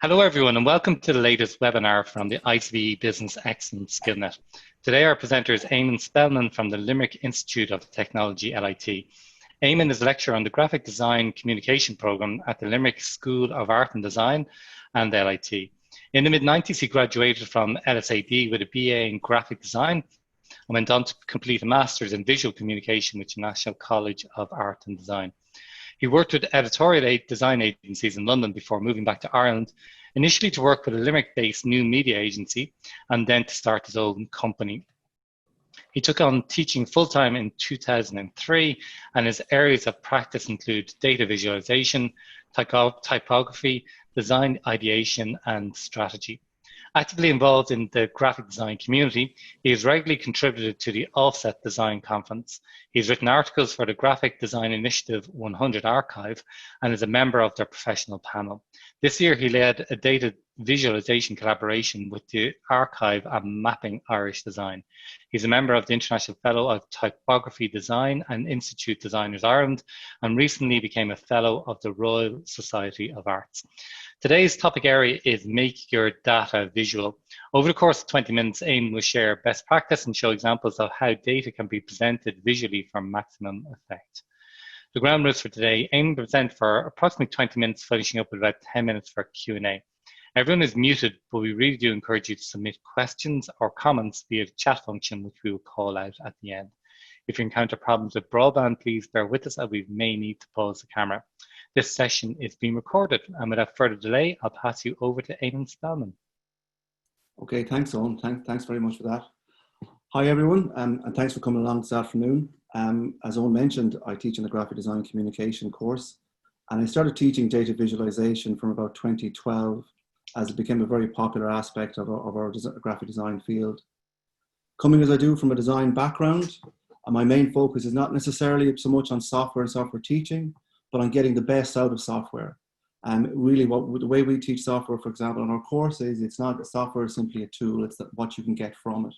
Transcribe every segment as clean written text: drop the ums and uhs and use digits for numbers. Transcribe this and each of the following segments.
Hello, everyone, and welcome to the latest webinar from the ICBE Business Excellence Skillnet. Today, our presenter is Eamon Spelman from the Limerick Institute of Technology, LIT. Eamon is a lecturer on the Graphic Design Communication Programme at the Limerick School of Art and Design and LIT. In the mid-90s, he graduated from LSAD with a BA in Graphic Design and went on to complete a Master's in Visual Communication with the National College of Art and Design. He worked with editorial design agencies in London before moving back to Ireland, initially to work with a Limerick-based new media agency and then to start his own company. He took on teaching full-time in 2003, and his areas of practice include data visualization, typography, design ideation, and strategy. Actively involved in the graphic design community, he has regularly contributed to the Offset Design Conference. He has written articles for the Graphic Design Initiative 100 archive and is a member of their professional panel. This year, he led a data visualization collaboration with the Archive and Mapping Irish Design. He's a member of the International Fellow of Typography Design and Institute Designers Ireland, and recently became a Fellow of the Royal Society of Arts. Today's topic area is Make Your Data Visual. Over the course of 20 minutes, Eamon will share best practice and show examples of how data can be presented visually for maximum effect. The ground rules for today: Eamon will present for approximately 20 minutes, finishing up with about 10 minutes for Q&A. Everyone is muted, but we really do encourage you to submit questions or comments via the chat function, which we will call out at the end. If you encounter problems with broadband, please bear with us as we may need to pause the camera. This session is being recorded, and without further delay, I'll pass you over to Eamon Spelman. Okay, thanks, Owen. Thanks very much for that. Hi, everyone, and thanks for coming along this afternoon. As Owen mentioned, I teach in the Graphic Design Communication course, and I started teaching data visualization from about 2012 as it became a very popular aspect of our graphic design field. Coming as I do from a design background, my main focus is not necessarily so much on software and software teaching, but on getting the best out of software. Really, the way we teach software, for example, in our course is it's software is simply a tool, it's what you can get from it.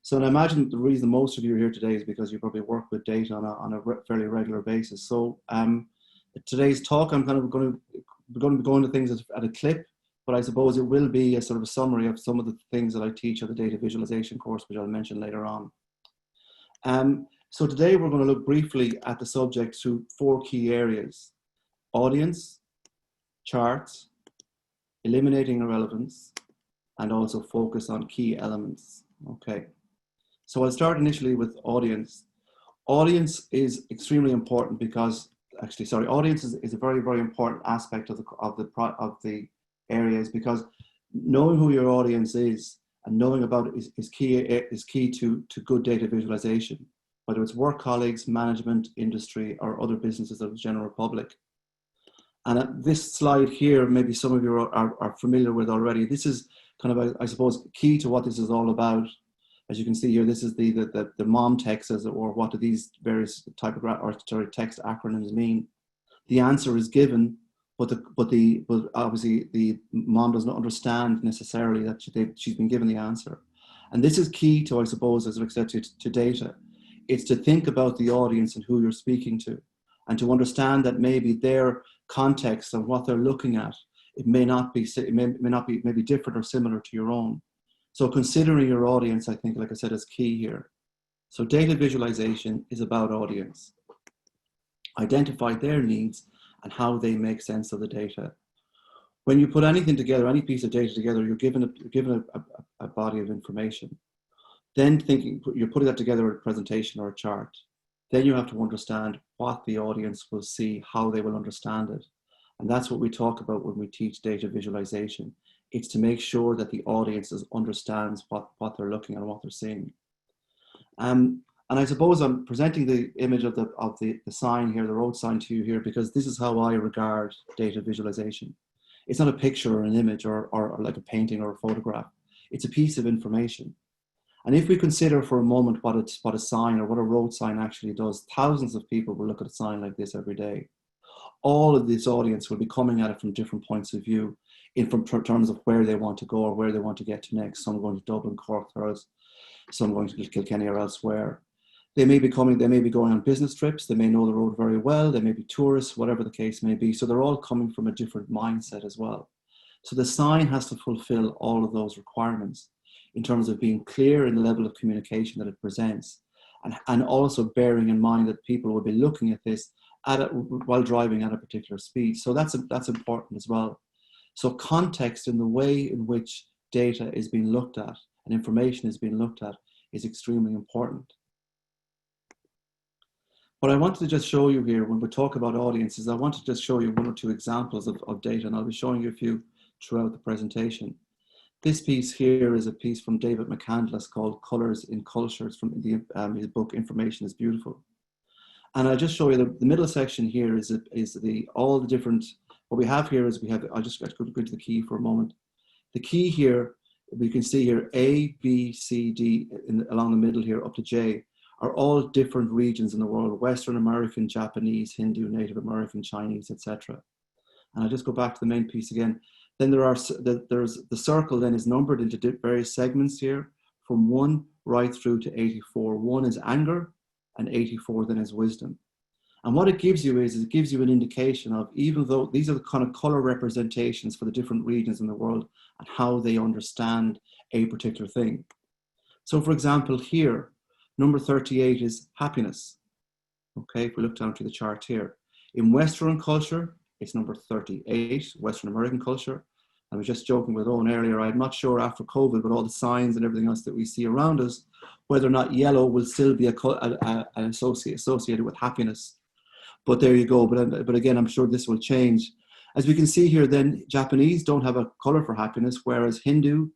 So I imagine the reason most of you are here today is because you probably work with data on a fairly regular basis. So today's talk, I'm kind of going to go into things at a clip, but I suppose it will be a sort of a summary of some of the things that I teach at the data visualization course, which I'll mention later on. So today we're going to look briefly at the subject through 4 key areas: audience, charts, eliminating irrelevance, and also focus on key elements. Okay, so I'll start initially with audience. Audience is extremely important because, audience is a very, very important aspect of the areas, because knowing who your audience is and knowing about it is key to good data visualization, whether it's work colleagues, management, industry, or other businesses of the general public. And this slide here, maybe some of you are familiar with already. This is kind of, I suppose, key to what this is all about. As you can see here, this is the MOM text, or what do these various text acronyms mean. The answer is given, but obviously the mom does not understand necessarily that she's been given the answer. And this is key to, I suppose, as I said, to data. It's to think about the audience and who you're speaking to, and to understand that maybe their context and what they're looking at, it may be different or similar to your own. So considering your audience, I think, like I said, is key here. So data visualization is about audience. Identify their needs and how they make sense of the data. When you put anything together, any piece of data together, you're given a body of information. Then you're putting that together in a presentation or a chart. Then you have to understand what the audience will see, how they will understand it. And that's what we talk about when we teach data visualization. It's to make sure that the audience understands what they're looking at and what they're seeing. And I suppose I'm presenting the image of the sign here, the road sign, to you here, because this is how I regard data visualization. It's not a picture or an image or like a painting or a photograph. It's a piece of information. And if we consider for a moment what a sign or what a road sign actually does, thousands of people will look at a sign like this every day. All of this audience will be coming at it from different points of view, in terms of where they want to go or where they want to get to next. Some going to Dublin, Cork, some going to Kilkenny or elsewhere. They may be going on business trips, they may know the road very well, they may be tourists, whatever the case may be. So they're all coming from a different mindset as well. So the sign has to fulfill all of those requirements in terms of being clear in the level of communication that it presents, and also bearing in mind that people will be looking at this while driving at a particular speed. So that's important as well. So context in the way in which data is being looked at and information is being looked at is extremely important. What I wanted to just show you here when we talk about audiences, I want to just show you one or two examples of data, and I'll be showing you a few throughout the presentation. This piece here is a piece from David McCandless called Colors in Cultures from his book Information is Beautiful. And I'll just show you the middle section here is all the different, what we have here is I'll just go to the key for a moment. The key here, we can see here, A, B, C, D, along the middle here up to J, are all different regions in the world: Western American, Japanese, Hindu, Native American, Chinese, etc. And I'll just go back to the main piece again. Then there's the circle then is numbered into various segments here, from 1 right through to 84. 1 is anger, and 84 then is wisdom. And what it gives you is it gives you an indication of, even though these are the kind of color representations for the different regions in the world and how they understand a particular thing. So for example, here, number 38 is happiness. Okay, if we look down to the chart here. In Western culture, it's number 38, Western American culture. I was just joking with Owen earlier, I'm not sure after COVID, with all the signs and everything else that we see around us, whether or not yellow will still be associated with happiness. But there you go. But again, I'm sure this will change. As we can see here, then Japanese don't have a color for happiness, whereas Hindu,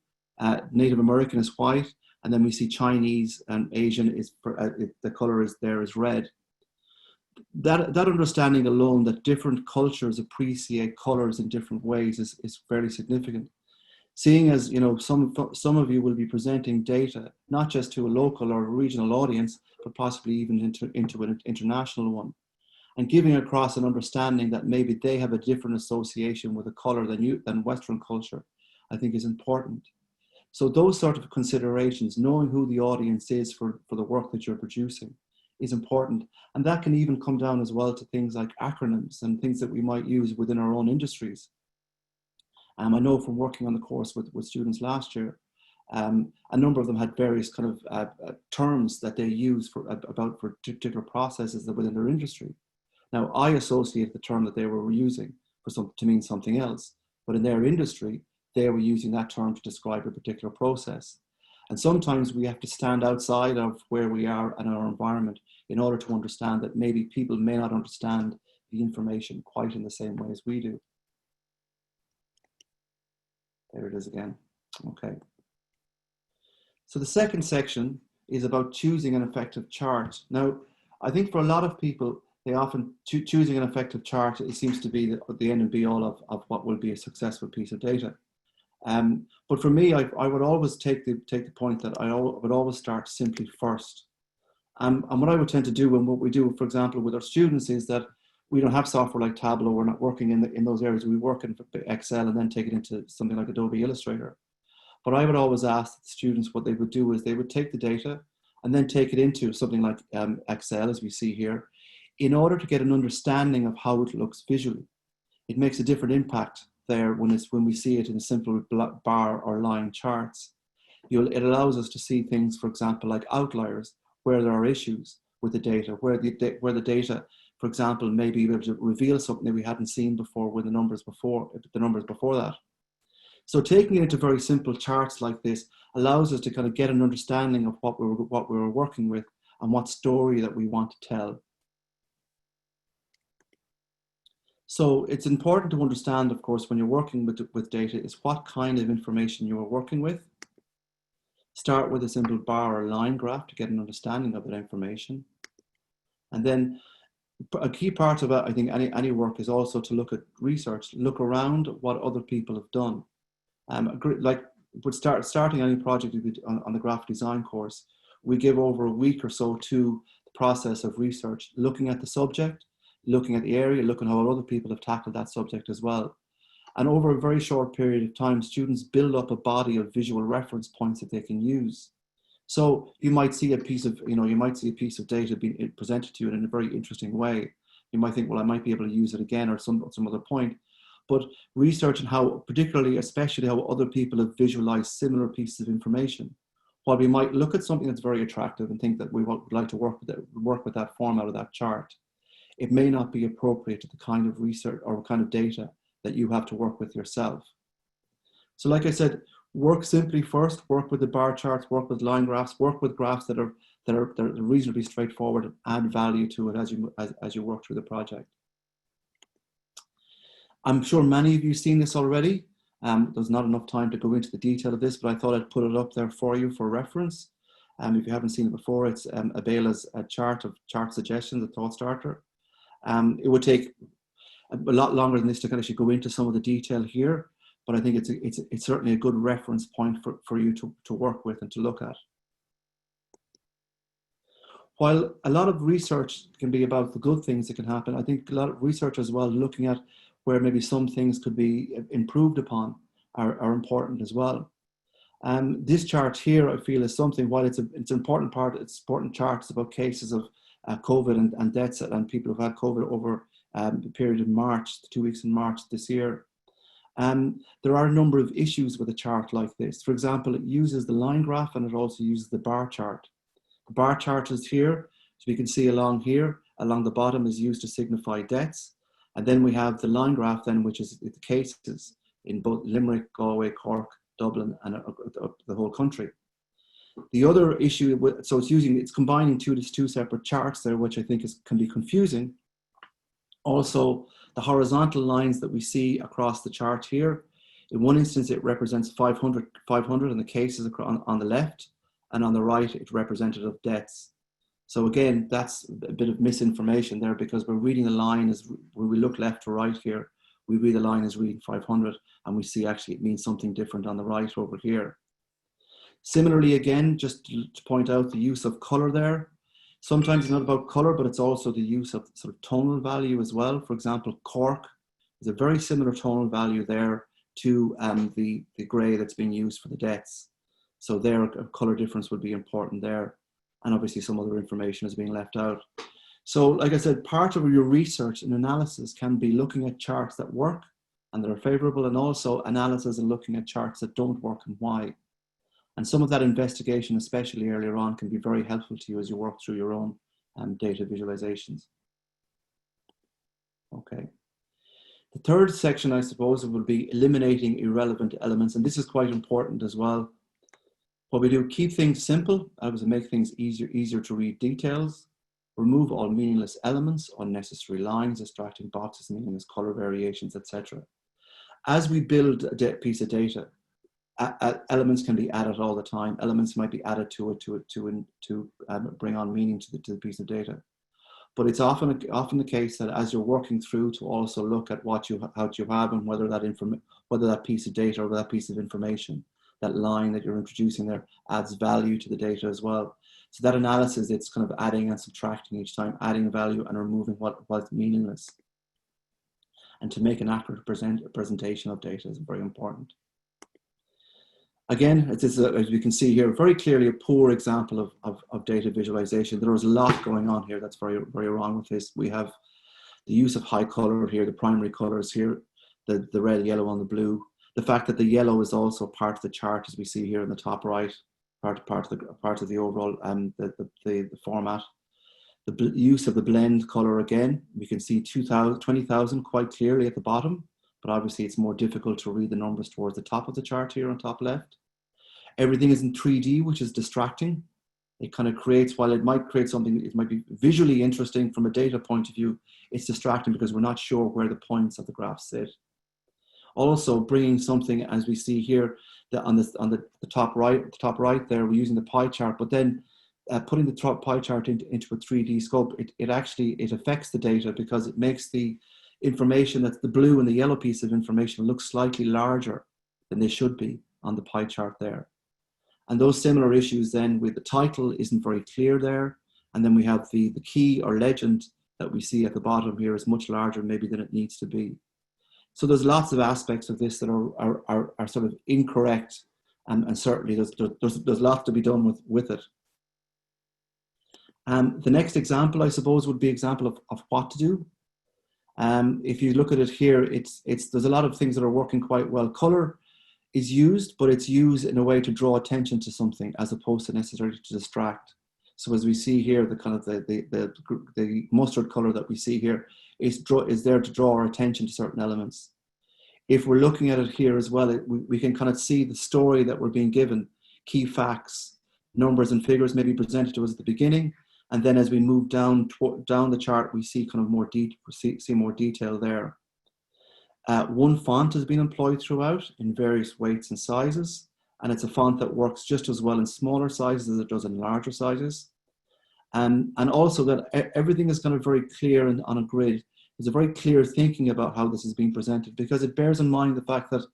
Native American is white, and then we see Chinese and Asian is the color is red. That understanding alone, that different cultures appreciate colors in different ways, is fairly significant. Seeing as, you know, some of you will be presenting data not just to a local or a regional audience, but possibly even into an international one, and giving across an understanding that maybe they have a different association with a color than Western culture, I think is important. So those sort of considerations, knowing who the audience is for the work that you're producing, is important. And that can even come down as well to things like acronyms and things that we might use within our own industries. I know from working on the course with students last year, a number of them had various kind of terms that they use for particular processes that within their industry. Now, I associated the term that they were using to mean something else, but in their industry, they were using that term to describe a particular process. And sometimes we have to stand outside of where we are in our environment in order to understand that maybe people may not understand the information quite in the same way as we do. There it is again. Okay. So the second section is about choosing an effective chart. Now, I think for a lot of people, they often choosing an effective chart, it seems to be the end and be all of what will be a successful piece of data. But for me, I would always take the point that I would always start simply first. And what I would tend to do, and what we do, for example, with our students, is that we don't have software like Tableau. We're not working in those areas. We work in Excel and then take it into something like Adobe Illustrator. But I would always ask the students what they would do is they would take the data and then take it into something like Excel, as we see here, in order to get an understanding of how it looks visually. It makes a different impact there when we see it in simple bar or line charts. It allows us to see things, for example, like outliers, where there are issues with the data, where the data, for example, may be able to reveal something that we hadn't seen before with the numbers before that. So taking it into very simple charts like this allows us to kind of get an understanding of what we were working with and what story that we want to tell. So it's important to understand, of course, when you're working with data, is what kind of information you are working with. Start with a simple bar or line graph to get an understanding of that information. And then a key part of it, I think, any work is also to look at research, look around what other people have done. Like starting any project on the graphic design course, we give over a week or so to the process of research, looking at the subject, looking at the area, looking at how other people have tackled that subject as well. And over a very short period of time, students build up a body of visual reference points that they can use. So you might see a piece of, you might see a piece of data being presented to you in a very interesting way. You might think, well, I might be able to use it again or some other point. But researching how, particularly, especially how other people have visualized similar pieces of information. While we might look at something that's very attractive and think that we would like to work with that format of that chart, it may not be appropriate to the kind of research or kind of data that you have to work with yourself. So like I said, work simply first, work with the bar charts, work with line graphs, work with graphs that are reasonably straightforward and add value to it as you work through the project. I'm sure many of you have seen this already. There's not enough time to go into the detail of this, but I thought I'd put it up there for you for reference. If you haven't seen it before, it's Abela's chart of chart suggestions, a thought starter. It would take a lot longer than this to actually go into some of the detail here, but I think it's certainly a good reference point for you to work with and to look at. While a lot of research can be about the good things that can happen, I think a lot of research as well, looking at where maybe some things could be improved upon, are important as well. This chart here, I feel, is something, while it's an important chart, it's about cases of COVID and deaths and people who've had COVID over the period of March, 2 weeks in March this year. There are a number of issues with a chart like this. For example, it uses the line graph and it also uses the bar chart. The bar chart is here, so we can see along here, along the bottom is used to signify deaths. And then we have the line graph then, which is the cases in both Limerick, Galway, Cork, Dublin, and the whole country. The other issue, so it's combining two separate charts there, which I think can be confusing. Also, the horizontal lines that we see across the chart here, in one instance it represents 500 and the cases on the left, and on the right it's representative of deaths. So again, that's a bit of misinformation there, because we're reading the line as, when we look left to right here, we read the line as reading 500, and we see actually it means something different on the right over here. Similarly, again, just to point out the use of color there. Sometimes it's not about color, but it's also the use of sort of tonal value as well. For example, Cork is a very similar tonal value there to the grey that's being used for the deaths. So there, a color difference would be important there. And obviously some other information is being left out. So like I said, part of your research and analysis can be looking at charts that work and that are favorable, and also analysis and looking at charts that don't work and why. And some of that investigation, especially earlier on, can be very helpful to you as you work through your own data visualizations. Okay. The third section, I suppose, would be eliminating irrelevant elements. And this is quite important as well. What we do, keep things simple, to make things easier to read details, remove all meaningless elements, unnecessary lines, distracting boxes, meaningless color variations, etc. As we build a piece of data, elements can be added all the time. Elements might be added to it to bring on meaning to the piece of data. But it's often the case that as you're working through, to also look at what you have and whether that piece of data or that piece of information, that line that you're introducing there, adds value to the data as well. So that analysis, it's kind of adding and subtracting each time, adding value and removing what's meaningless. And to make an accurate presentation of data is very important. Again, as we can see here, very clearly a poor example of data visualization. There was a lot going on here that's very, very wrong with this. We have the use of high color here, the primary colors here, the red, yellow, and the blue. The fact that the yellow is also part of the chart, as we see here in the top right, part of the overall the format. The use of the blend color again, we can see 20,000 quite clearly at the bottom, but obviously it's more difficult to read the numbers towards the top of the chart here on top left. Everything is in 3D, which is distracting. It kind of creates, while it might create something, it might be visually interesting from a data point of view, it's distracting because we're not sure where the points of the graph sit. Also, bringing something, as we see here, on the top right there, we're using the pie chart, but then putting the pie chart into a 3D scope, it affects the data because it makes the information that's the blue and the yellow piece of information look slightly larger than they should be on the pie chart there. And those similar issues then with the title isn't very clear there. And then we have the key or legend that we see at the bottom here is much larger maybe than it needs to be. So there's lots of aspects of this that are sort of incorrect And certainly there's lots to be done with it. The next example, I suppose, would be example of what to do. If you look at it here, there's a lot of things that are working quite well. Color is used, but it's used in a way to draw attention to something as opposed to necessarily to distract. So as we see here, the kind of the mustard color that we see here is there to draw our attention to certain elements. If we're looking at it here as well, we can kind of see the story that we're being given, key facts, numbers and figures may be presented to us at the beginning. And then as we move down the chart, we see kind of more more detail there. One font has been employed throughout in various weights and sizes, and it's a font that works just as well in smaller sizes as it does in larger sizes. And also that everything is kind of very clear and on a grid. There's a very clear thinking about how this is being presented, because it bears in mind the fact that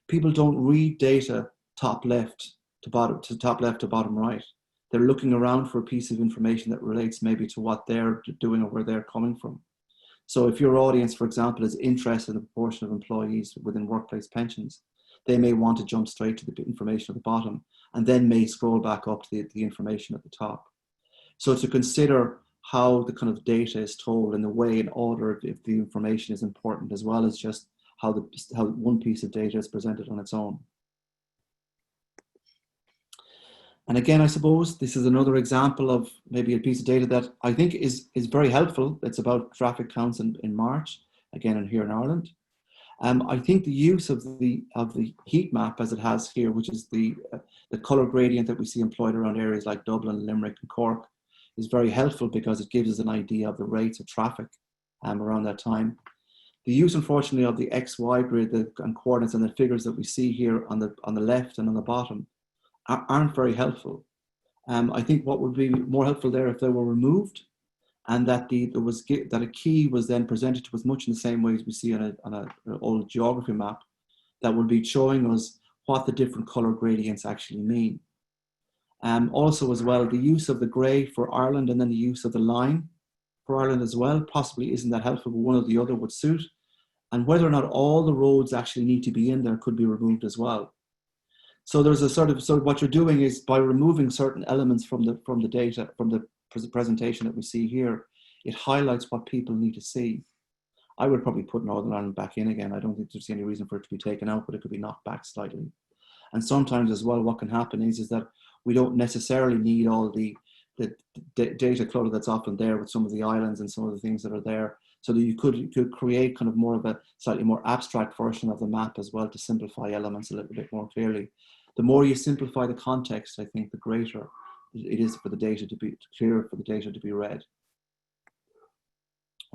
people don't read data top left to bottom right. They're looking around for a piece of information that relates maybe to what they're doing or where they're coming from. So if your audience, for example, is interested in the proportion of employees within workplace pensions, they may want to jump straight to the information at the bottom and then may scroll back up to the information at the top. So to consider how the kind of data is told in the way and order if the information is important, as well as just how one piece of data is presented on its own. And again, I suppose this is another example of maybe a piece of data that I think is very helpful. It's about traffic counts in March, again, and here in Ireland. I think the use of the heat map as it has here, which is the colour gradient that we see employed around areas like Dublin, Limerick and Cork, is very helpful because it gives us an idea of the rates of traffic around that time. The use, unfortunately, of the XY grid and coordinates and the figures that we see here on the left and on the bottom aren't very helpful. I think what would be more helpful there if they were removed, and that a key was then presented to us much in the same way as we see on an old geography map, that would be showing us what the different color gradients actually mean. Also as well, the use of the gray for Ireland and then the use of the line for Ireland as well possibly isn't that helpful, but one or the other would suit. And whether or not all the roads actually need to be in there could be removed as well. So there's a sort of what you're doing is by removing certain elements from the data, from the presentation that we see here, it highlights what people need to see. I would probably put Northern Ireland back in again. I don't think there's any reason for it to be taken out, but it could be knocked back slightly. And sometimes as well, what can happen is that we don't necessarily need all the data clutter that's often there with some of the islands and some of the things that are there. So that you could create kind of more of a slightly more abstract version of the map as well to simplify elements a little bit more clearly. The more you simplify the context, I think the greater it is for the data to be clearer, for the data to be read.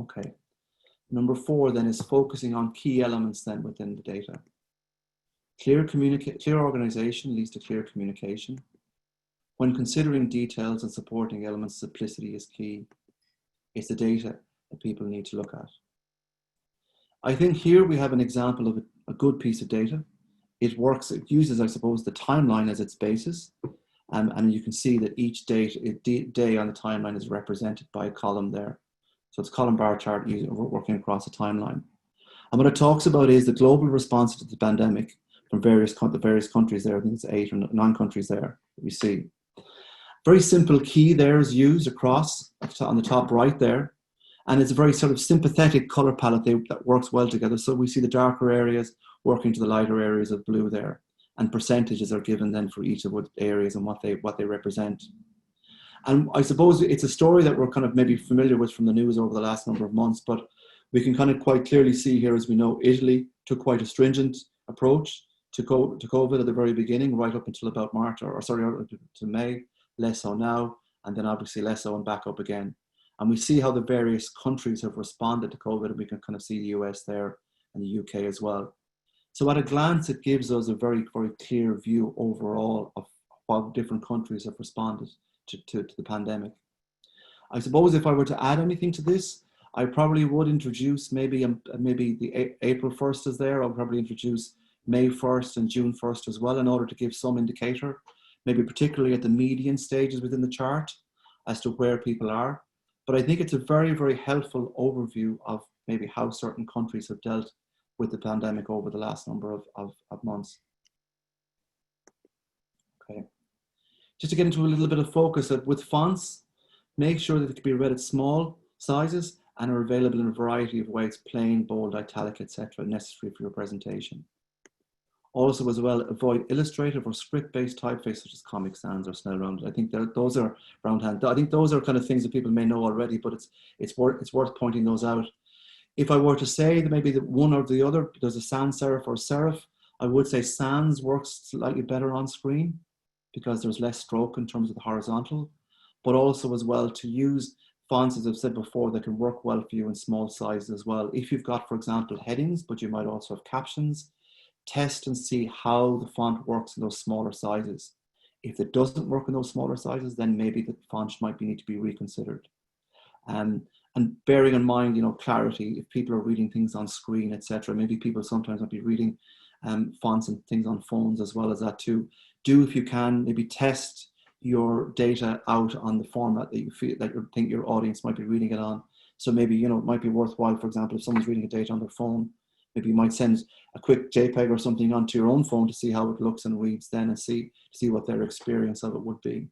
Okay. Number 4 then is focusing on key elements then within the data. Clear organization leads to clear communication. When considering details and supporting elements, simplicity is key. It's the data that people need to look at. I think here we have an example of a good piece of data. It uses, I suppose, the timeline as its basis. And you can see that each day on the timeline is represented by a column there. So it's column bar chart working across a timeline. And what it talks about is the global response to the pandemic from the various countries there. I think it's 8 or 9 countries there that we see. Very simple key there is used across on the top right there. And it's a very sort of sympathetic color palette that works well together. So we see the darker areas working to the lighter areas of blue there. And percentages are given then for each of the areas and what they represent. And I suppose it's a story that we're kind of maybe familiar with from the news over the last number of months, but we can kind of quite clearly see here, as we know, Italy took quite a stringent approach to COVID at the very beginning, right up until about March, or to May, less so now, and then obviously less so and back up again. And we see how the various countries have responded to COVID, and we can kind of see the US there and the UK as well. So at a glance, it gives us a very, very clear view overall of how different countries have responded to the pandemic. I suppose if I were to add anything to this, I probably would introduce maybe the April 1st is there. I'll probably introduce May 1st and June 1st as well, in order to give some indicator, maybe particularly at the median stages within the chart as to where people are. But I think it's a very, very helpful overview of maybe how certain countries have dealt with the pandemic over the last number of months. Just to get into a little bit of focus with fonts, make sure that it can be read at small sizes and are available in a variety of ways, plain, bold, italic, etc., necessary for your presentation. Also, as well, avoid illustrative or script-based typeface such as Comic Sans or Snell Rounded. I think those are roundhand. I think those are kind of things that people may know already, but it's worth pointing those out. If I were to say that maybe the one or the other, there's a sans serif or serif, I would say sans works slightly better on screen because there's less stroke in terms of the horizontal, but also as well to use fonts, as I've said before, that can work well for you in small sizes as well. If you've got, for example, headings, but you might also have captions, test and see how the font works in those smaller sizes. If it doesn't work in those smaller sizes, then maybe the font might need to be reconsidered. And bearing in mind, clarity, if people are reading things on screen, etc., maybe people sometimes might be reading fonts and things on phones as well as that too. Do, if you can, maybe test your data out on the format that you feel that you think your audience might be reading it on. So maybe, it might be worthwhile, for example, if someone's reading a data on their phone, maybe you might send a quick JPEG or something onto your own phone to see how it looks and reads then, and see what their experience of it would be.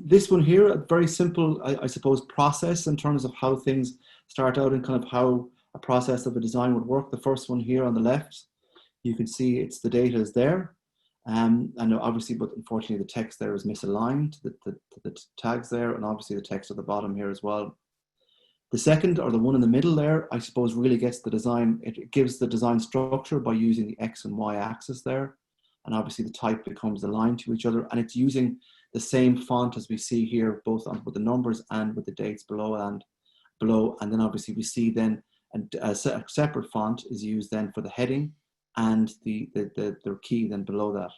This one here, a very simple, I suppose, process in terms of how things start out and kind of how a process of a design would work. The first one here on the left, you can see the data is there. And obviously, but unfortunately the text there is misaligned, the tags there, and obviously the text at the bottom here as well. The second, or the one in the middle there, I suppose really gets the design, it gives the design structure by using the X and Y axis there. And obviously the type becomes aligned to each other, and it's using the same font as we see here, both with the numbers and with the dates below. And then obviously we see then a separate font is used then for the heading and the key then below that.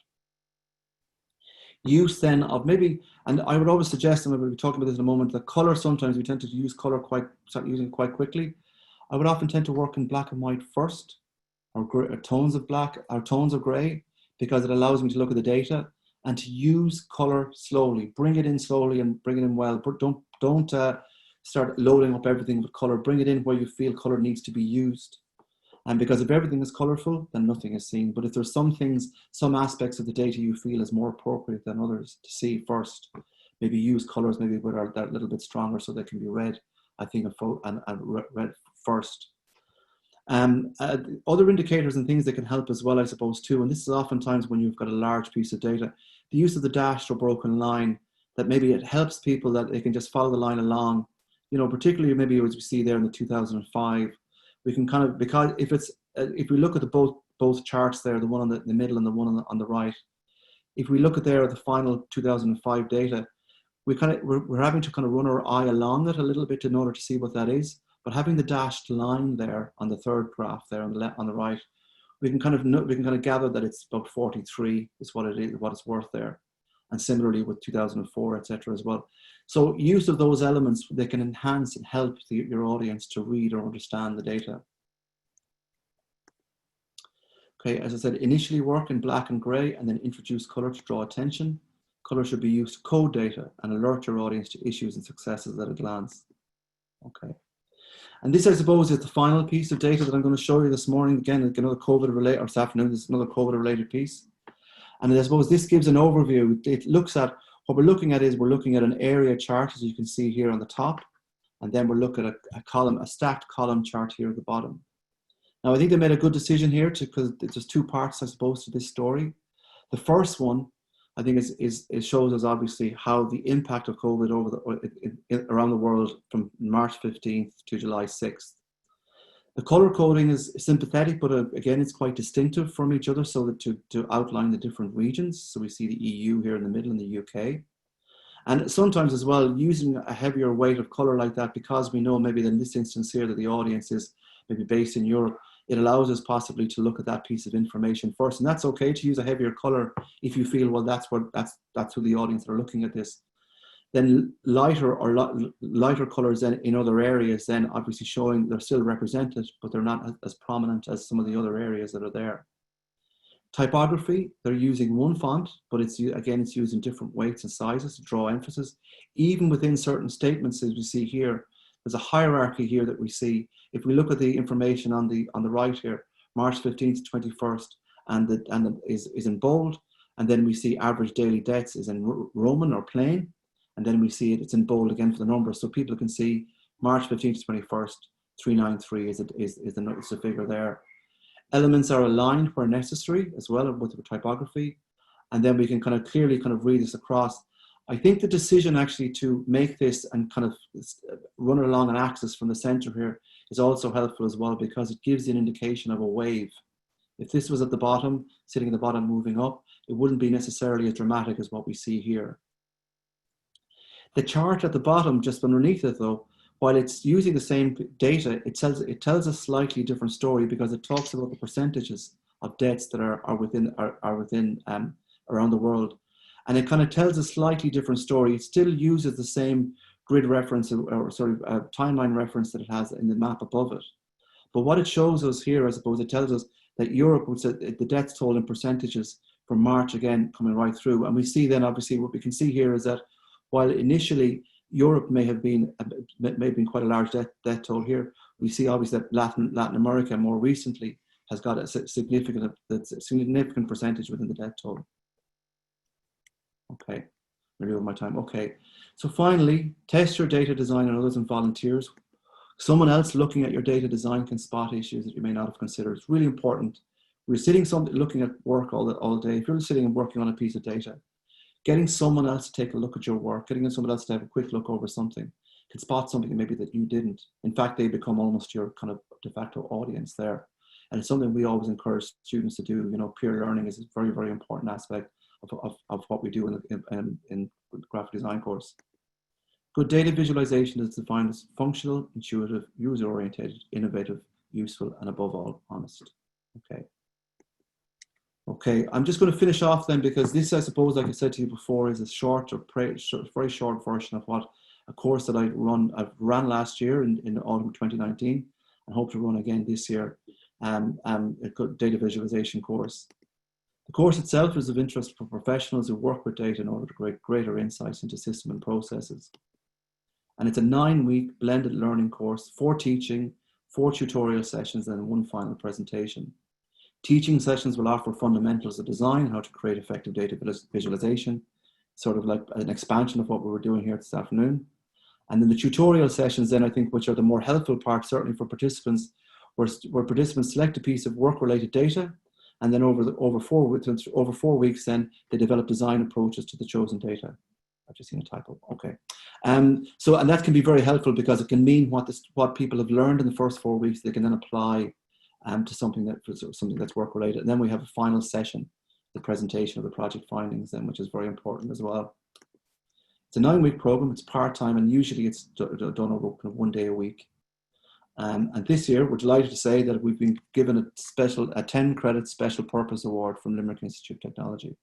Use then of maybe, and I would always suggest, and we'll be talking about this in a moment, the color, sometimes we tend to use color start using it quite quickly. I would often tend to work in black and white first, or tones of black, or tones of gray, because it allows me to look at the data and to use color slowly, bring it in slowly and bring it in well. But don't start loading up everything with color. Bring it in where you feel color needs to be used. And because if everything is colorful, then nothing is seen. But if there's some things, some aspects of the data you feel is more appropriate than others to see first, maybe use colors maybe that are a little bit stronger so they can be read, I think, and read first. Other indicators and things that can help as well, I suppose, too, and this is oftentimes when you've got a large piece of data, the use of the dashed or broken line, that maybe it helps people that they can just follow the line along, particularly maybe as we see there in the 2005, we can kind of, because if we look at the both charts there, the one on the middle and the one on the right, if we look at the final 2005 data, we're having to kind of run our eye along it a little bit in order to see what that is. But having the dashed line there on the third graph there on the right, we can kind of gather that it's about 43 is what it is, what it's worth there, and similarly with 2004, etc. as well. So use of those elements, they can enhance and help your audience to read or understand the data. Okay, as I said, initially work in black and gray, and then introduce color to draw attention. Color should be used to code data and alert your audience to issues and successes at a glance. Okay. And this, I suppose, is the final piece of data that I'm going to show you this morning. Again, another COVID-related, or this afternoon, this is another COVID-related piece. And I suppose this gives an overview. It looks at, what we're looking at is we're looking at an area chart, as you can see here on the top. And then we're looking at a stacked column chart here at the bottom. Now, I think they made a good decision here because there's two parts, I suppose, to this story. The first one, I think, it shows us obviously how the impact of COVID around the world from March 15th to July 6th. The color coding is sympathetic, but again, it's quite distinctive from each other, so that to outline the different regions. So we see the EU here in the middle and the UK. And sometimes as well, using a heavier weight of color like that, because we know maybe in this instance here that the audience is maybe based in Europe, it allows us possibly to look at that piece of information first. And that's okay to use a heavier color if you feel, well, that's who the audience are looking at this. Then lighter colors then in other areas, then obviously showing they're still represented, but they're not as prominent as some of the other areas that are there. Typography, they're using one font, but it's used in different weights and sizes to draw emphasis. Even within certain statements, as we see here, there's a hierarchy here that we see. If we look at the information on the right here, March 15th to 21st, and is in bold, And then we see average daily deaths is in Roman or plain. And then we see it's in bold again for the numbers. So people can see March 15th to 21st, 393 is the figure there. Elements are aligned where necessary as well with the typography. And then we can kind of clearly kind of read this across. I think the decision actually to make this and kind of run it along an axis from the center here is also helpful as well, because it gives you an indication of a wave. If this was at the bottom, sitting at the bottom, moving up, it wouldn't be necessarily as dramatic as what we see here. The chart at the bottom, just underneath it though, while it's using the same data, it tells a slightly different story, because it talks about the percentages of deaths that are within around the world. And it kind of tells a slightly different story. It still uses the same grid reference, or sorry, timeline reference that it has in the map above it. But what it shows us here, I suppose, it tells us that Europe, would say the deaths toll in percentages for March, again, coming right through. And we see then, obviously, what we can see here is that while initially Europe may have been quite a large death toll here, we see obviously that Latin America more recently has got a significant percentage within the death toll. Okay, maybe over my time. Okay, so finally, test your data design on others and volunteers. Someone else looking at your data design can spot issues that you may not have considered. It's really important. We're sitting looking at work all day. If you're sitting and working on a piece of data, getting someone else to take a look at your work, getting someone else to have a quick look over something, can spot something maybe that you didn't. In fact, they become almost your kind of de facto audience there. And it's something we always encourage students to do. You know, peer learning is a very, very important aspect of what we do in the graphic design course. Good data visualization is defined as functional, intuitive, user-oriented, innovative, useful, and above all, honest. Okay. Okay, I'm just going to finish off then, because this, I suppose, like I said to you before, is a very short version of what a course that I've ran last year in autumn 2019, and hope to run again this year, a good data visualization course. The course itself is of interest for professionals who work with data in order to create greater insights into system and processes. And it's a 9-week blended learning course, 4 teaching, 4 tutorial sessions, and 1 final presentation. Teaching sessions will offer fundamentals of design, how to create effective data visualization, sort of like an expansion of what we were doing here this afternoon. And then the tutorial sessions then, I think, which are the more helpful part, certainly for participants, where participants select a piece of work-related data, and then over 4 weeks, then they develop design approaches to the chosen data. I've just seen a typo. Okay. And that can be very helpful, because it can mean what people have learned in the first 4 weeks, they can then apply to something that's work related. And then we have a final session, the presentation of the project findings, then, which is very important as well. It's a 9-week program. It's part-time, and usually it's done over kind of 1 day a week. And this year, we're delighted to say that we've been given a 10-credit special purpose award from Limerick Institute of Technology.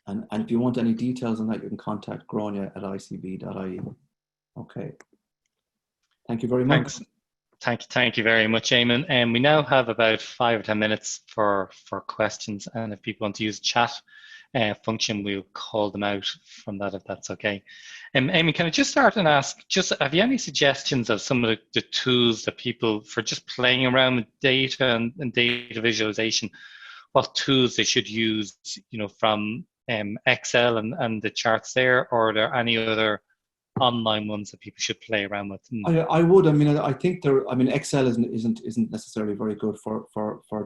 And if you want any details on that, you can contact Grania at icbe.ie. Okay. Thank you very much. Thanks. Thank you very much, Eamon. And we now have about 5 or 10 minutes for questions. And if people want to use chat function, we'll call them out from that, if that's okay. Eamon, can I just start and ask, have you any suggestions of some of the tools that people, for just playing around with data and data visualization, what tools they should use, you know, from Excel and the charts there, or are there any other online ones that people should play around with? I would. I mean, I think Excel isn't necessarily very good for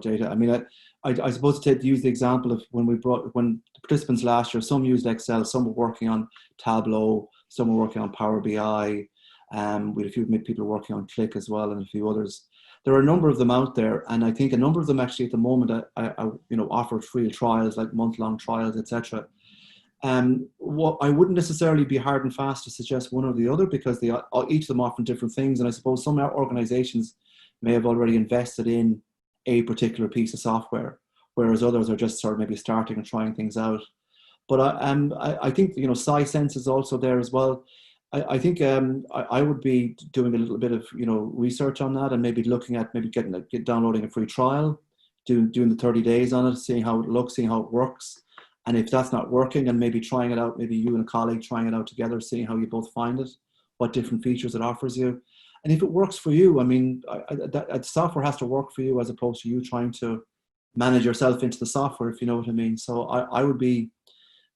data. I mean, I suppose to use the example of when the participants last year, some used Excel, some were working on Tableau, some were working on Power BI. We had a few people working on Click as well, and a few others. There are a number of them out there, and I think a number of them actually at the moment I offer free trials, like month-long trials, etc. What I wouldn't necessarily be hard and fast to suggest one or the other, because each of them offer different things, and I suppose some organizations may have already invested in a particular piece of software, whereas others are just sort of maybe starting and trying things out. But I think SciSense is also there as well. I think I would be doing a little bit of research on that, and maybe looking at downloading a free trial, doing the 30 days on it, seeing how it looks, seeing how it works. And if that's not working, and maybe trying it out, maybe you and a colleague trying it out together, seeing how you both find it, what different features it offers you. And if it works for you, I mean, that software has to work for you, as opposed to you trying to, manage yourself into the software, if you know what I mean. So I would be,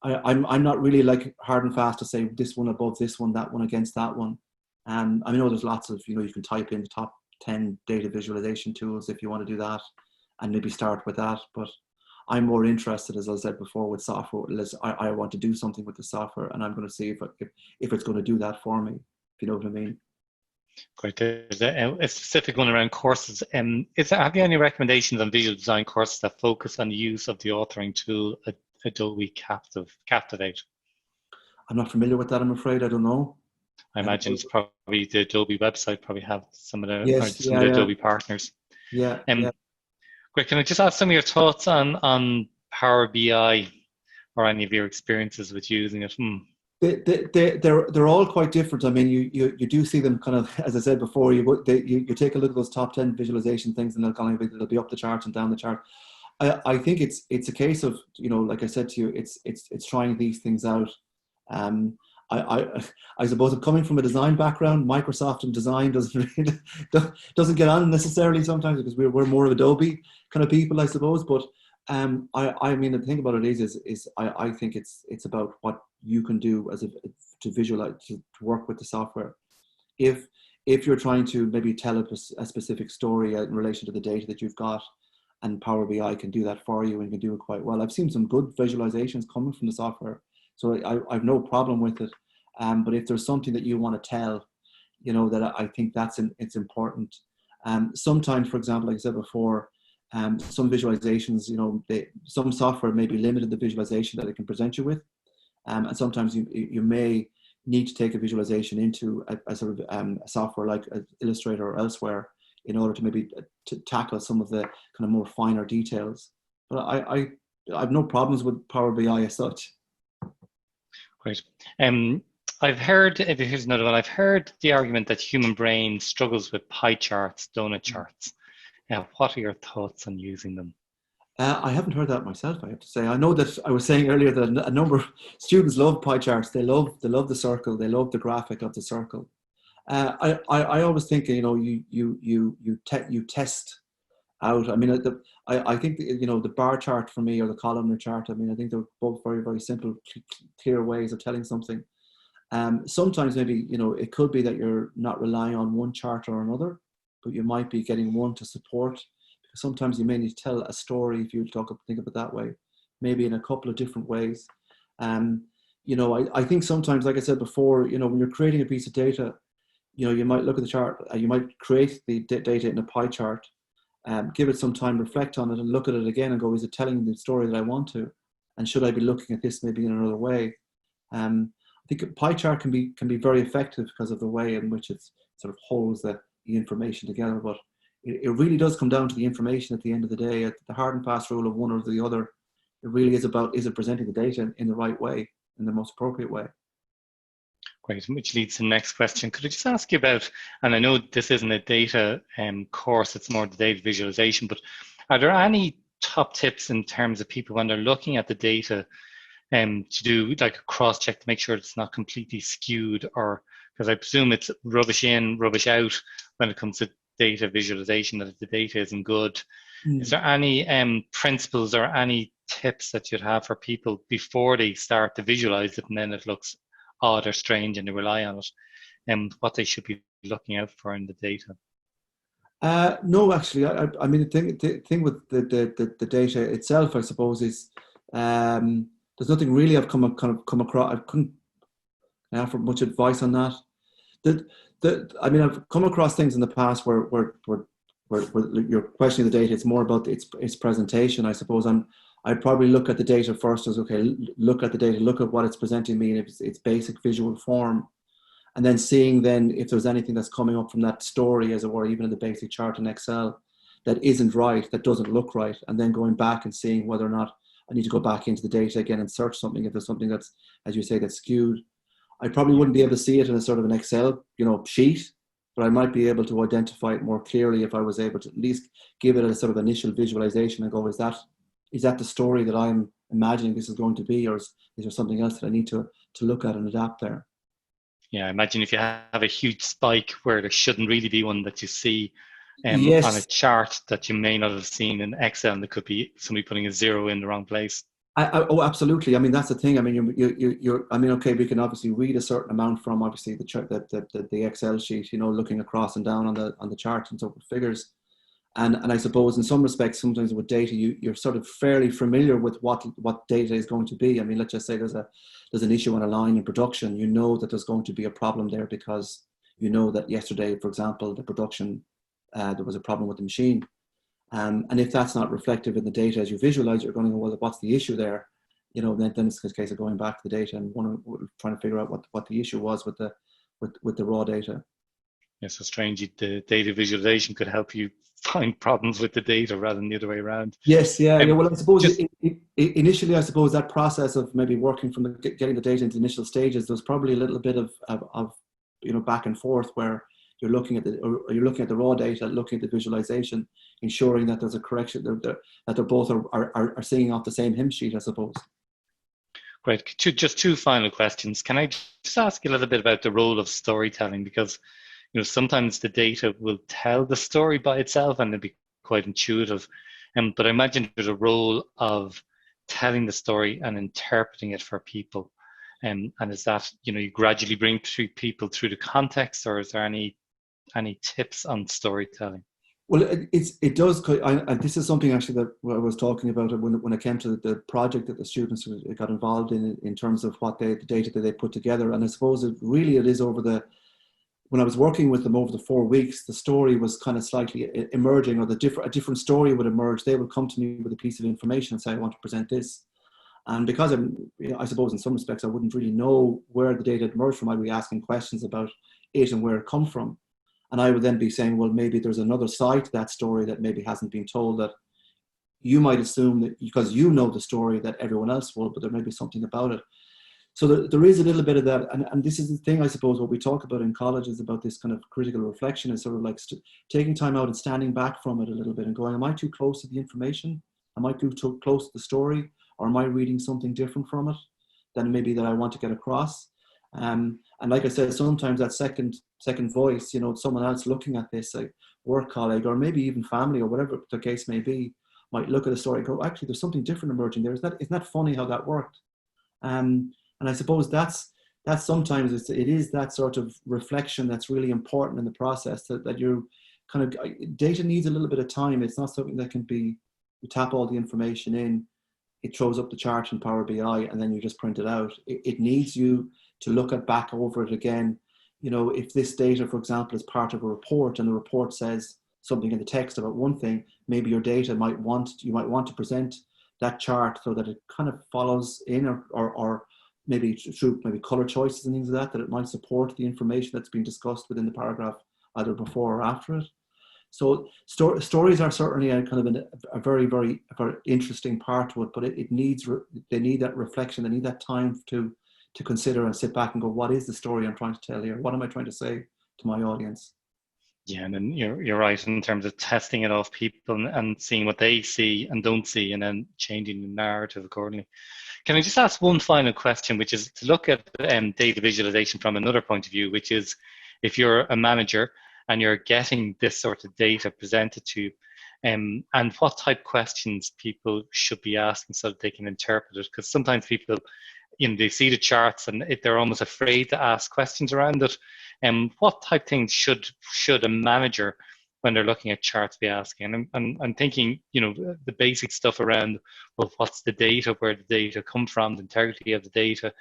I'm not really like hard and fast to say this one above this one, that one against that one. I know there's lots of, you can type in the top 10 data visualization tools if you want to do that and maybe start with that. But I'm more interested, as I said before, with software. I want to do something with the software, and I'm going to see if it's going to do that for me, if you know what I mean. Great. There's a specific one around courses. Have you any recommendations on visual design courses that focus on the use of the authoring tool Adobe Captivate? I'm not familiar with that, I'm afraid. I don't know. I imagine it's probably the Adobe website probably have some of the, yes, some of the Adobe partners. Yeah. Great. Can I just ask some of your thoughts on Power BI or any of your experiences with using it? They're all quite different. I mean, you do see them kind of, as I said before, you take a look at those top 10 visualization things, and they'll be up the chart and down the chart. I think it's a case of, like I said to you, it's trying these things out. I suppose, coming from a design background, Microsoft and design doesn't get on necessarily sometimes, because we're more of Adobe kind of people, I suppose. But I mean, the thing about it is I think it's about what you can do to visualize, to work with the software. If you're trying to maybe tell a specific story in relation to the data that you've got, and Power BI can do that for you and can do it quite well. I've seen some good visualizations coming from the software, so I've no problem with it. But if there's something that you want to tell, that I think it's important. Sometimes, for example, like I said before, some visualizations, some software may be limited the visualization that it can present you with. And sometimes you may need to take a visualization into a sort of a software like Illustrator or elsewhere, in order to maybe to tackle some of the kind of more finer details. But I have no problems with Power BI as such. Great. I've heard, here's another one. I've heard the argument that human brain struggles with pie charts, donut charts. What are your thoughts on using them? I haven't heard that myself, I have to say. I know that I was saying earlier that a number of students love pie charts. They love the circle. They love the graphic of the circle. I always think, you test out. I mean, I think the bar chart for me, or the columnar chart, I mean, I think they're both very, very simple, clear ways of telling something. Sometimes maybe, it could be that you're not relying on one chart or another, but you might be getting one to support. Sometimes you may need to tell a story, if you think of it that way, maybe in a couple of different ways. I think sometimes, like I said before, when you're creating a piece of data, you might look at the chart, you might create the data in a pie chart, give it some time, reflect on it, and look at it again and go, is it telling the story that I want to? And should I be looking at this maybe in another way? I think a pie chart can be very effective because of the way in which it sort of holds the information together. But it really does come down to the information at the end of the day. At the hard and fast rule of one or the other, it really is about, is it presenting the data in the right way, in the most appropriate way? Great, which leads to the next question. Could I just ask you about, and I know this isn't a data course, it's more the data visualization, but are there any top tips in terms of people when they're looking at the data to do like a cross-check to make sure it's not completely skewed, or because I presume it's rubbish in, rubbish out when it comes to data visualization, that if the data isn't good. Is there any principles or any tips that you'd have for people before they start to visualize it and then it looks odd or strange and they rely on it, and what they should be looking out for in the data? No, actually, I mean, the thing with the data itself, I suppose, is there's nothing really I've come across. I couldn't offer much advice on that. I mean, I've come across things in the past where you're questioning the data. It's more about its presentation, I suppose. I'd probably look at the data first as, okay, look at the data, look at what it's presenting me in its basic visual form, and then seeing then if there's anything that's coming up from that story, as it were, even in the basic chart in Excel, that isn't right, that doesn't look right, and then going back and seeing whether or not I need to go back into the data again and search something if there's something that's, as you say, that's skewed. I probably wouldn't be able to see it in a sort of an Excel, sheet, but I might be able to identify it more clearly if I was able to at least give it a sort of initial visualization and go, is that the story that I'm imagining this is going to be, or is there something else that I need to look at and adapt there? Yeah, I imagine if you have a huge spike where there shouldn't really be one that you see, on a Yes. chart that you may not have seen in Excel, and there could be somebody putting a zero in the wrong place. Oh, absolutely. I mean, that's the thing. I mean, you're. I mean, okay, we can obviously read a certain amount from obviously the chart, the Excel sheet. You know, looking across and down on the chart and so with figures. And I suppose in some respects, sometimes with data, you're sort of fairly familiar with what data is going to be. I mean, let's just say there's an issue on a line in production. You know that there's going to be a problem there because you know that yesterday, for example, the production there was a problem with the machine. And if that's not reflective in the data as you visualize, you're going to go, well, what's the issue there? You know, then it's a case of going back to the data and trying to figure out what the issue was with the raw data. Yes, so strangely, the data visualization could help you find problems with the data rather than the other way around. Yes, yeah. Well, I suppose just, initially, I suppose that process of maybe working from getting the data into initial stages, there's probably a little bit of back and forth where you're looking at the raw data, looking at the visualization, ensuring that there's a correction, that they're both are singing off the same hymn sheet, I suppose. Great. Just two final questions. Can I just ask you a little bit about the role of storytelling? Because sometimes the data will tell the story by itself and it'll be quite intuitive. But I imagine there's a role of telling the story and interpreting it for people. And is that, you gradually bring people through the context, or is there any tips on storytelling? Well, it does. And this is something actually that I was talking about when it came to the project that the students got involved in terms of the data that they put together. And I suppose it is over when I was working with them over the 4 weeks, the story was kind of slightly emerging, or a different story would emerge. They would come to me with a piece of information and say, I want to present this. And because I suppose in some respects, I wouldn't really know where the data emerged from. I'd be asking questions about it and where it come from. And I would then be saying, well, maybe there's another side to that story that maybe hasn't been told, that you might assume that because you know the story that everyone else will, but there may be something about it. So there is a little bit of that. And this is the thing, I suppose, what we talk about in college is about this kind of critical reflection, is sort of like taking time out and standing back from it a little bit and going, am I too close to the information? Am I too close to the story? Or am I reading something different from it than maybe that I want to get across? And like I said, sometimes that second voice, someone else looking at this, a work colleague, or maybe even family, or whatever the case may be, might look at a story and go, actually, there's something different emerging there. Isn't that funny how that worked? And I suppose that's sometimes it is that sort of reflection that's really important in the process, that you're kind of, data needs a little bit of time. It's not something that can be, you tap all the information in, it throws up the chart in Power BI, and then you just print it out. It needs you to look back over it again. If this data, for example, is part of a report and the report says something in the text about one thing, maybe your data you might want to present that chart so that it kind of follows in, or maybe through maybe color choices and things like that it might support the information that's being discussed within the paragraph, either before or after it. So stories are certainly a kind of a very, very, very interesting part to it, but they need that reflection. They need that time to consider and sit back and go, what is the story I'm trying to tell here? What am I trying to say to my audience? Yeah, and then you're right in terms of testing it off people and seeing what they see and don't see, and then changing the narrative accordingly. Can I just ask one final question, which is to look at data visualization from another point of view, which is if you're a manager and you're getting this sort of data presented to you, and what type of questions people should be asking so that they can interpret it. Because sometimes people, they see the charts and they're almost afraid to ask questions around it. And what type of things should a manager, when they're looking at charts, be asking? And I'm thinking, the basic stuff around, well, what's the data, where the data come from, the integrity of the data.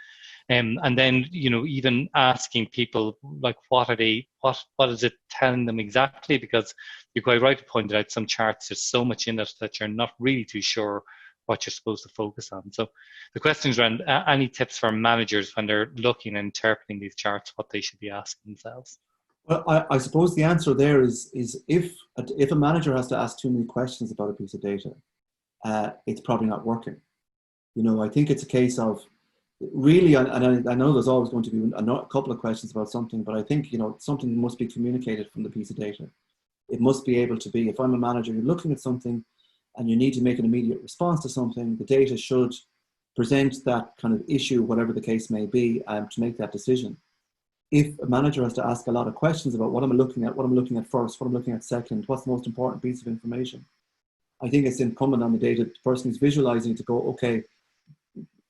And then, even asking people, like, what is it telling them exactly? Because you're quite right to point out some charts, there's so much in it that you're not really too sure what you're supposed to focus on. So the questions around any tips for managers when they're looking and interpreting these charts, what they should be asking themselves. Well, I suppose the answer there is if a manager has to ask too many questions about a piece of data, it's probably not working. I think it's a case of, really, and I know there's always going to be a couple of questions about something, but I think, something must be communicated from the piece of data. It must be able to be, if I'm a manager, you're looking at something and you need to make an immediate response to something, the data should present that kind of issue, whatever the case may be, to make that decision. if a manager has to ask a lot of questions about what am I looking at, what I'm looking at first, what I'm looking at second, what's the most important piece of information, I think it's incumbent on the data person who's visualizing to go, okay,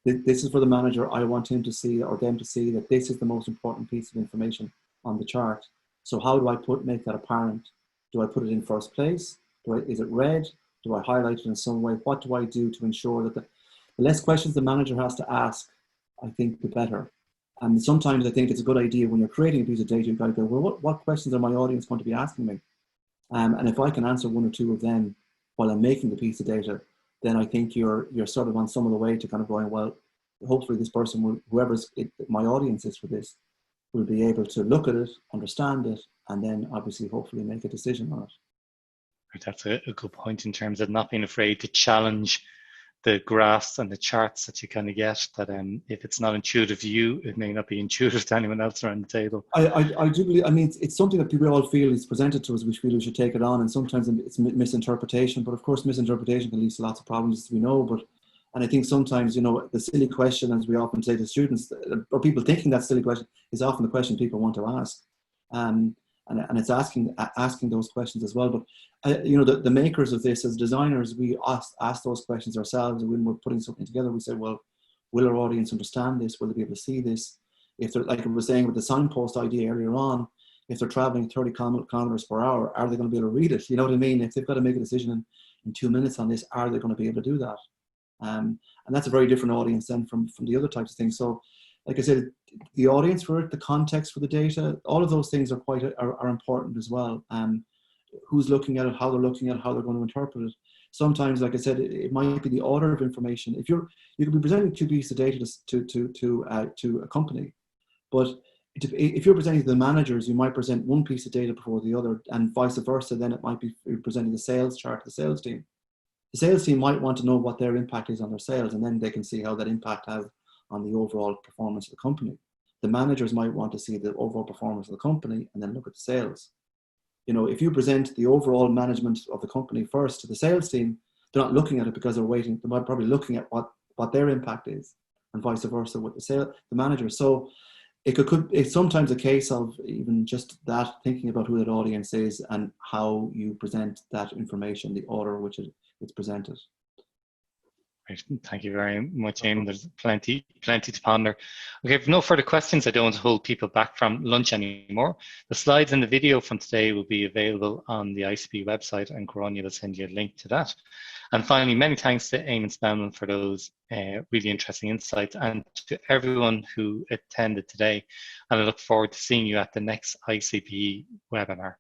this is for the manager. I want him to see or them to see that this is the most important piece of information on the chart. So how do I make that apparent? Do I put it in first place? Is it red? Do I highlight it in some way? What do I do to ensure that the less questions the manager has to ask, I think the better. And sometimes I think it's a good idea when you're creating a piece of data, you've got to go, well, what questions are my audience going to be asking me? And if I can answer one or two of them while I'm making the piece of data, then I think you're sort of on some of the way to kind of going, well, hopefully this person will, my audience is for this, will be able to look at it, understand it, and then obviously hopefully make a decision on it. That's a good point in terms of not being afraid to challenge the graphs and the charts that you kind of get, that if it's not intuitive to you, it may not be intuitive to anyone else around the table. I do believe, I mean, it's something that people all feel is presented to us, we feel we should take it on, and sometimes it's misinterpretation, but of course misinterpretation can lead to lots of problems, as we know, and I think sometimes, you know, the silly question, as we often say to students, or people thinking that silly question, is often the question people want to ask. And it's asking those questions as well. But, you know, the makers of this, as designers, we ask those questions ourselves. And when we're putting something together, we say, well, will our audience understand this? Will they be able to see this? If they're, like I was saying with the signpost idea earlier on, if they're traveling 30 kilometers per hour, are they going to be able to read it? You know what I mean? If they've got to make a decision in 2 minutes on this, are they going to be able to do that? And that's a very different audience then from the other types of things. So, like I said, the audience for it, the context for the data, all of those things are important as well. Who's looking at it, how they're looking at it, how they're going to interpret it. Sometimes, like I said, it might be the order of information. If you could be presenting two pieces of data to a company, but if you're presenting to the managers, you might present one piece of data before the other, and vice versa. Then it might be presenting the sales chart to the sales team. The sales team might want to know what their impact is on their sales, and then they can see how that impact has on the overall performance of the company. The managers might want to see the overall performance of the company and then look at the sales. You know, if you present the overall management of the company first to the sales team, they're not looking at it because they're waiting. They might probably looking at what their impact is, and vice versa with the manager. So it's sometimes a case of even just that, thinking about who that audience is and how you present that information, the order which it's presented. Great. Thank you very much, Eamon. There's plenty to ponder. Okay, if no further questions, I don't want to hold people back from lunch anymore. The slides and the video from today will be available on the ICBE website, and Grania will send you a link to that. And finally, many thanks to Eamon Spelman for those really interesting insights, and to everyone who attended today. And I look forward to seeing you at the next ICBE webinar.